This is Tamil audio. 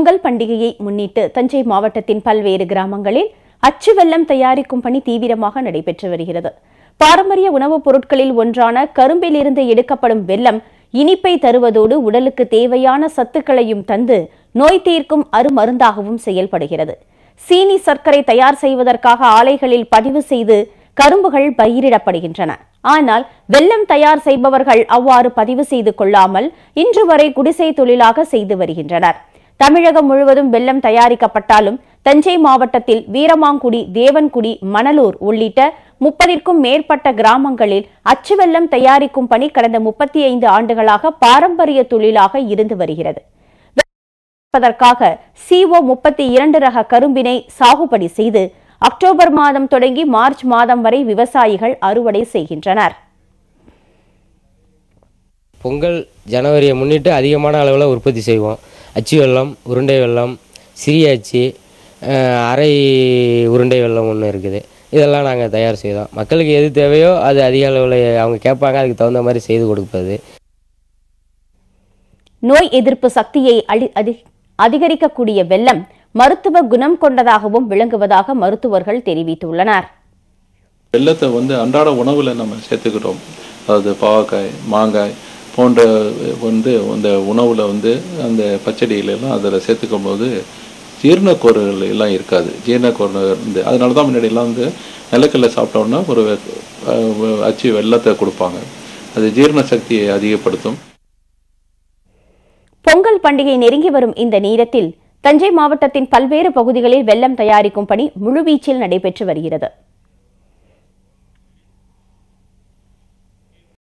பொங்கல் பண்டிகையை முன்னிட்டு தஞ்சை மாவட்டத்தின் பல்வேறு கிராமங்களில் அச்சு வெல்லம் தயாரிக்கும் பணி தீவிரமாக நடைபெற்று வருகிறது. பாரம்பரிய உணவுப் பொருட்களில் ஒன்றான கரும்பிலிருந்து எடுக்கப்படும் வெல்லம் இனிப்பை தருவதோடு உடலுக்கு தேவையான சத்துக்களையும் தந்து நோய் தீர்க்கும் அருமருந்தாகவும் செயல்படுகிறது. சீனி சர்க்கரை தயார் செய்வதற்காக ஆலைகளில் பதிவு செய்து கரும்புகள் பயிரிடப்படுகின்றன. ஆனால் வெல்லம் தயார் செய்பவர்கள் அவ்வாறு பதிவு செய்து கொள்ளாமல் இன்று வரை குடிசை தொழிலாக செய்து வருகின்றனர். தமிழகம் முழுவதும் வெல்லம் தயாரிக்கப்பட்டாலும் தஞ்சை மாவட்டத்தில் வீரமாங்குடி, தேவன்குடி, மணலூர் உள்ளிட்ட 30க்கும் மேற்பட்ட கிராமங்களில் அச்சு வெல்லம் தயாரிக்கும் பணி கடந்த 35 ஆண்டுகளாக பாரம்பரிய தொழிலாக இருந்து வருகிறது. CO 32 ரக கரும்பினை சாகுபடி செய்து அக்டோபர் மாதம் தொடங்கி மார்ச் மாதம் வரை விவசாயிகள் அறுவடை செய்கின்றனர். பொங்கல் ஜனவரியை முன்னிட்டு அதிகமான அளவில் உற்பத்தி செய்வோம். அச்சு வெல்லம், உருண்டை வெல்லம், சிறிய அச்சு, அரை உருண்டை வெல்லம் ஒன்று இருக்குது. இதெல்லாம் நாங்கள் தயார் செய்தோம். மக்களுக்கு எது தேவையோ அது அதிக அளவில் அவங்க கேட்பாங்க, அதுக்கு தகுந்த மாதிரி செய்து கொடுப்பது. நோய் எதிர்ப்பு சக்தியை அதிகரிக்கக்கூடிய வெல்லம் மருத்துவ குணம் கொண்டதாகவும் விளங்குவதாக மருத்துவர்கள் தெரிவித்துள்ளனர். வெல்லத்தை அன்றாட உணவுல நம்ம சேர்த்துக்கிறோம். அதாவது பாவக்காய், மாங்காய் போன்ற அந்த உணவுல அந்த பச்சடியிலெல்லாம் அதில் சேர்த்துக்கும் போது ஜீரணக்கோறுகள் எல்லாம் இருக்காது. ஜீரணக்கோறு அதனால தான் முன்னாடி எல்லாம் நிலக்கல்ல சாப்பிட்டோம்னா ஒரு அச்சு வெல்லத்தை கொடுப்பாங்க. அது ஜீரண சக்தியை அதிகப்படுத்தும். பொங்கல் பண்டிகை நெருங்கி வரும் இந்த நேரத்தில் தஞ்சை மாவட்டத்தின் பல்வேறு பகுதிகளில் வெல்லம் தயாரிக்கும் பணி முழுவீச்சில் நடைபெற்று வருகிறது.